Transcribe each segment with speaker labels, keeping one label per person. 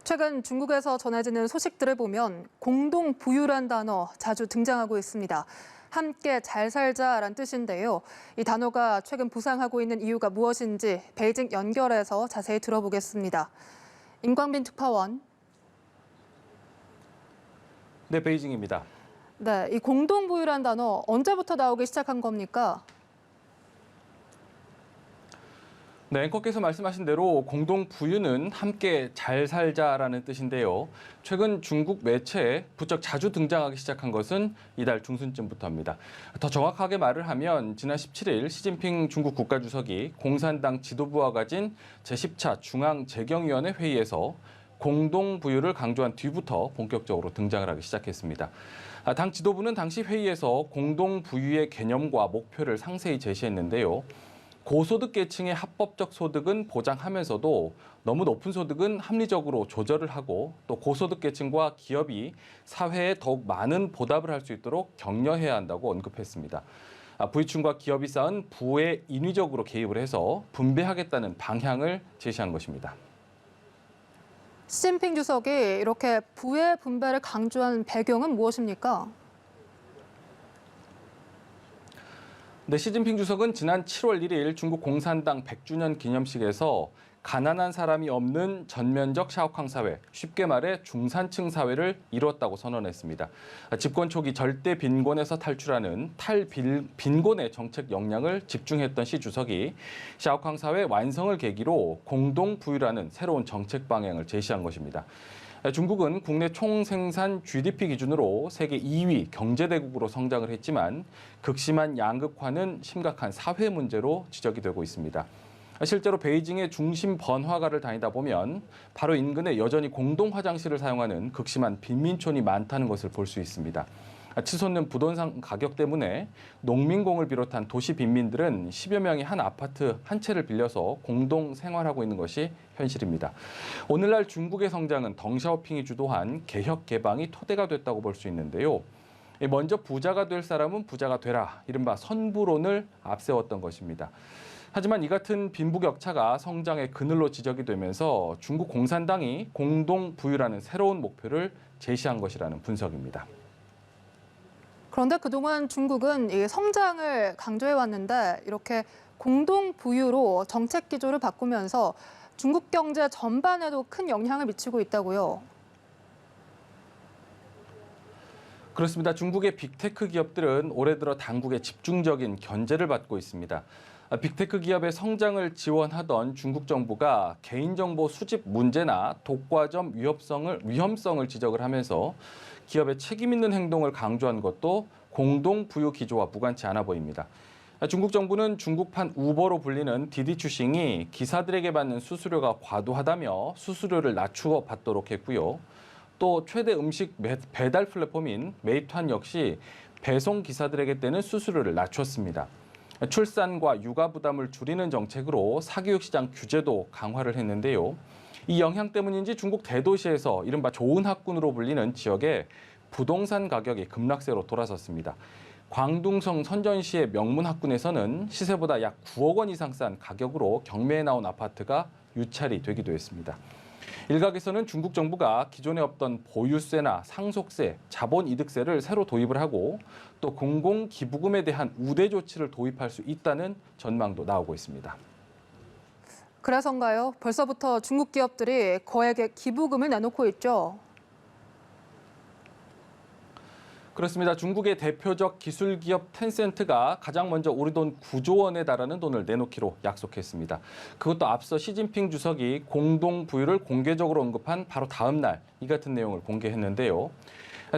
Speaker 1: 최근 중국에서 전해지는 소식들을 보면 공동 부유란 단어 자주 등장하고 있습니다. 함께 잘 살자란 뜻인데요. 이 단어가 최근 부상하고 있는 이유가 무엇인지 베이징 연결해서 자세히 들어보겠습니다. 임광빈 특파원.
Speaker 2: 네, 베이징입니다.
Speaker 1: 네, 이 공동 부유란 단어 언제부터 나오기 시작한 겁니까?
Speaker 2: 네, 앵커께서 말씀하신 대로 공동 부유는 함께 잘 살자라는 뜻인데요. 최근 중국 매체에 부쩍 자주 등장하기 시작한 것은 이달 중순쯤부터입니다. 더 정확하게 말을 하면 지난 17일 시진핑 중국 국가주석이 공산당 지도부와 가진 제10차 중앙재경위원회 회의에서 공동 부유를 강조한 뒤부터 본격적으로 등장을 하기 시작했습니다. 당 지도부는 당시 회의에서 공동 부유의 개념과 목표를 상세히 제시했는데요. 고소득 계층의 합법적 소득은 보장하면서도 너무 높은 소득은 합리적으로 조절을 하고 또 고소득 계층과 기업이 사회에 더욱 많은 보답을 할 수 있도록 격려해야 한다고 언급했습니다. 부유층과 기업이 쌓은 부에 인위적으로 개입을 해서 분배하겠다는 방향을 제시한 것입니다.
Speaker 1: 시진핑 주석이 이렇게 부의 분배를 강조한 배경은 무엇입니까?
Speaker 2: 네, 시진핑 주석은 지난 7월 1일 중국 공산당 100주년 기념식에서 가난한 사람이 없는 전면적 샤오캉 사회, 쉽게 말해 중산층 사회를 이뤘다고 선언했습니다. 집권 초기 절대 빈곤에서 탈출하는 탈빈곤의 정책 역량을 집중했던 시 주석이 샤오캉 사회 완성을 계기로 공동 부유라는 새로운 정책 방향을 제시한 것입니다. 중국은 국내 총생산 GDP 기준으로 세계 2위 경제대국으로 성장을 했지만 극심한 양극화는 심각한 사회 문제로 지적이 되고 있습니다. 실제로 베이징의 중심 번화가를 다니다 보면 바로 인근에 여전히 공동 화장실을 사용하는 극심한 빈민촌이 많다는 것을 볼 수 있습니다. 치솟는 부동산 가격 때문에 농민공을 비롯한 도시 빈민들은 10여 명이 한 아파트 한 채를 빌려서 공동 생활하고 있는 것이 현실입니다. 오늘날 중국의 성장은 덩샤오핑이 주도한 개혁 개방이 토대가 됐다고 볼 수 있는데요. 먼저 부자가 될 사람은 부자가 되라, 이른바 선부론을 앞세웠던 것입니다. 하지만 이 같은 빈부격차가 성장의 그늘로 지적이 되면서 중국 공산당이 공동 부유라는 새로운 목표를 제시한 것이라는 분석입니다.
Speaker 1: 그런데 그동안 중국은 이 성장을 강조해왔는데 이렇게 공동 부유로 정책 기조를 바꾸면서 중국 경제 전반에도 큰 영향을 미치고 있다고요.
Speaker 2: 그렇습니다. 중국의 빅테크 기업들은 올해 들어 당국의 집중적인 견제를 받고 있습니다. 빅테크 기업의 성장을 지원하던 중국 정부가 개인정보 수집 문제나 독과점 위험성을 지적을 하면서 기업의 책임 있는 행동을 강조한 것도 공동 부유 기조와 무관치 않아 보입니다. 중국 정부는 중국판 우버로 불리는 디디추싱이 기사들에게 받는 수수료가 과도하다며 수수료를 낮추어 받도록 했고요. 또 최대 음식 배달 플랫폼인 메이투안 역시 배송 기사들에게 떼는 수수료를 낮췄습니다. 출산과 육아 부담을 줄이는 정책으로 사교육 시장 규제도 강화를 했는데요. 이 영향 때문인지 중국 대도시에서 이른바 좋은 학군으로 불리는 지역에 부동산 가격이 급락세로 돌아섰습니다. 광둥성 선전시의 명문 학군에서는 시세보다 약 9억 원 이상 싼 가격으로 경매에 나온 아파트가 유찰이 되기도 했습니다. 일각에서는 중국 정부가 기존에 없던 보유세나 상속세, 자본이득세를 새로 도입을 하고 또 공공기부금에 대한 우대 조치를 도입할 수 있다는 전망도 나오고 있습니다.
Speaker 1: 그래서인가요? 벌써부터 중국 기업들이 거액의 기부금을 내놓고 있죠.
Speaker 2: 그렇습니다. 중국의 대표적 기술 기업 텐센트가 가장 먼저 우리 돈 9조 원에 달하는 돈을 내놓기로 약속했습니다. 그것도 앞서 시진핑 주석이 공동 부유를 공개적으로 언급한 바로 다음 날 이 같은 내용을 공개했는데요.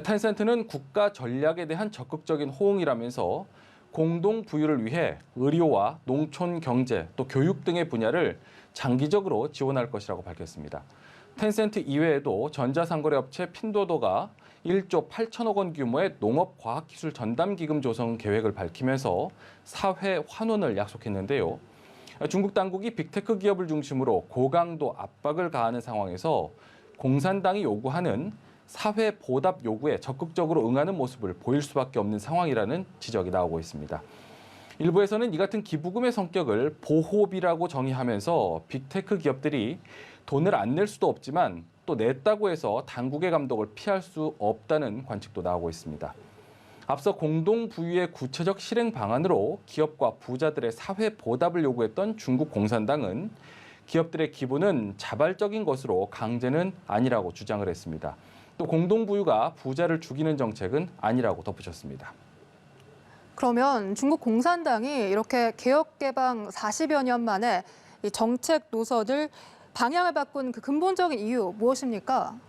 Speaker 2: 텐센트는 국가 전략에 대한 적극적인 호응이라면서 공동 부유를 위해 의료와 농촌 경제 또 교육 등의 분야를 장기적으로 지원할 것이라고 밝혔습니다. 텐센트 이외에도 전자상거래 업체 핀도도가 1조 8천억 원 규모의 농업과학기술 전담기금 조성 계획을 밝히면서 사회 환원을 약속했는데요. 중국 당국이 빅테크 기업을 중심으로 고강도 압박을 가하는 상황에서 공산당이 요구하는 사회 보답 요구에 적극적으로 응하는 모습을 보일 수밖에 없는 상황이라는 지적이 나오고 있습니다. 일부에서는 이 같은 기부금의 성격을 보호비라고 정의하면서 빅테크 기업들이 돈을 안 낼 수도 없지만 또 냈다고 해서 당국의 감독을 피할 수 없다는 관측도 나오고 있습니다. 앞서 공동 부유의 구체적 실행 방안으로 기업과 부자들의 사회 보답을 요구했던 중국 공산당은 기업들의 기부는 자발적인 것으로 강제는 아니라고 주장을 했습니다. 또 공동 부유가 부자를 죽이는 정책은 아니라고 덧붙였습니다.
Speaker 1: 그러면 중국 공산당이 이렇게 개혁 개방 40여 년 만에 이 정책 노선을 방향을 바꾼 그 근본적인 이유 무엇입니까?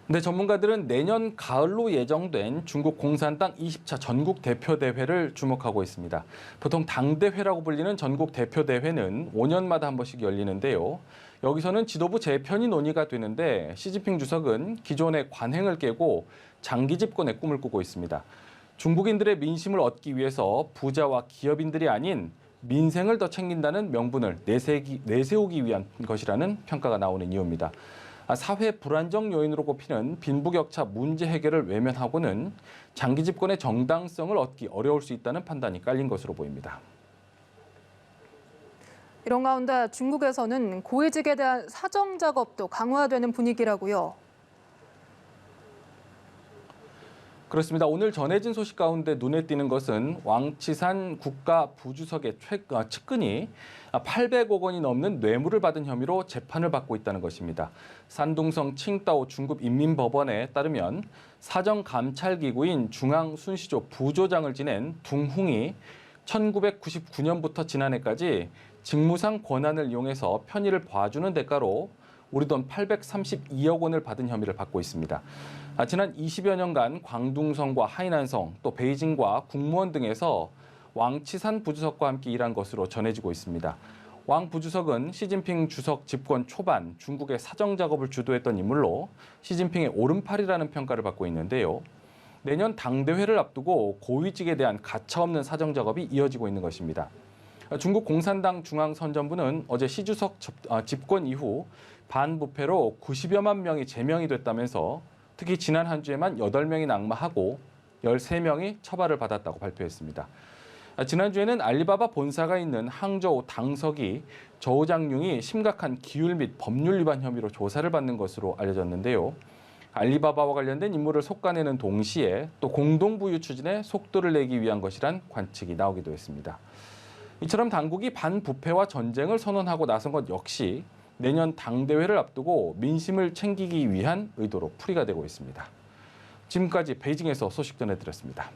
Speaker 2: 네, 전문가들은 내년 가을로 예정된 중국 공산당 20차 전국 대표 대회를 주목하고 있습니다. 보통 당대회라고 불리는 전국 대표 대회는 5년마다 한 번씩 열리는데요. 여기서는 지도부 재편이 논의가 되는데 시진핑 주석은 기존의 관행을 깨고 장기 집권의 꿈을 꾸고 있습니다. 중국인들의 민심을 얻기 위해서 부자와 기업인들이 아닌 민생을 더 챙긴다는 명분을 내세우기 위한 것이라는 평가가 나오는 이유입니다. 사회 불안정 요인으로 꼽히는 빈부격차 문제 해결을 외면하고는 장기 집권의 정당성을 얻기 어려울 수 있다는 판단이 깔린 것으로 보입니다.
Speaker 1: 이런 가운데 중국에서는 고위직에 대한 사정 작업도 강화되는 분위기라고요.
Speaker 2: 그렇습니다. 오늘 전해진 소식 가운데 눈에 띄는 것은 왕치산 국가부주석의 측근이 800억 원이 넘는 뇌물을 받은 혐의로 재판을 받고 있다는 것입니다. 산둥성 칭다오 중급인민법원에 따르면 사정감찰기구인 중앙순시조 부조장을 지낸 둥홍이 1999년부터 지난해까지 직무상 권한을 이용해서 편의를 봐주는 대가로 우리 돈 832억 원을 받은 혐의를 받고 있습니다. 지난 20여 년간 광둥성과 하이난성, 또 베이징과 국무원 등에서 왕치산 부주석과 함께 일한 것으로 전해지고 있습니다. 왕 부주석은 시진핑 주석 집권 초반 중국의 사정 작업을 주도했던 인물로 시진핑의 오른팔이라는 평가를 받고 있는데요. 내년 당대회를 앞두고 고위직에 대한 가차없는 사정 작업이 이어지고 있는 것입니다. 중국 공산당 중앙선전부는 어제 시 주석 집권 이후 반부패로 90여만 명이 제명이 됐다면서 특히 지난 한 주에만 8명이 낙마하고 13명이 처벌을 받았다고 발표했습니다. 지난주에는 알리바바 본사가 있는 항저우 당석이 저우장융이 심각한 기율 및 법률 위반 혐의로 조사를 받는 것으로 알려졌는데요. 알리바바와 관련된 임무를 속아내는 동시에 또 공동부유 추진에 속도를 내기 위한 것이란 관측이 나오기도 했습니다. 이처럼 당국이 반부패와 전쟁을 선언하고 나선 것 역시 내년 당대회를 앞두고 민심을 챙기기 위한 의도로 풀이가 되고 있습니다. 지금까지 베이징에서 소식 전해드렸습니다.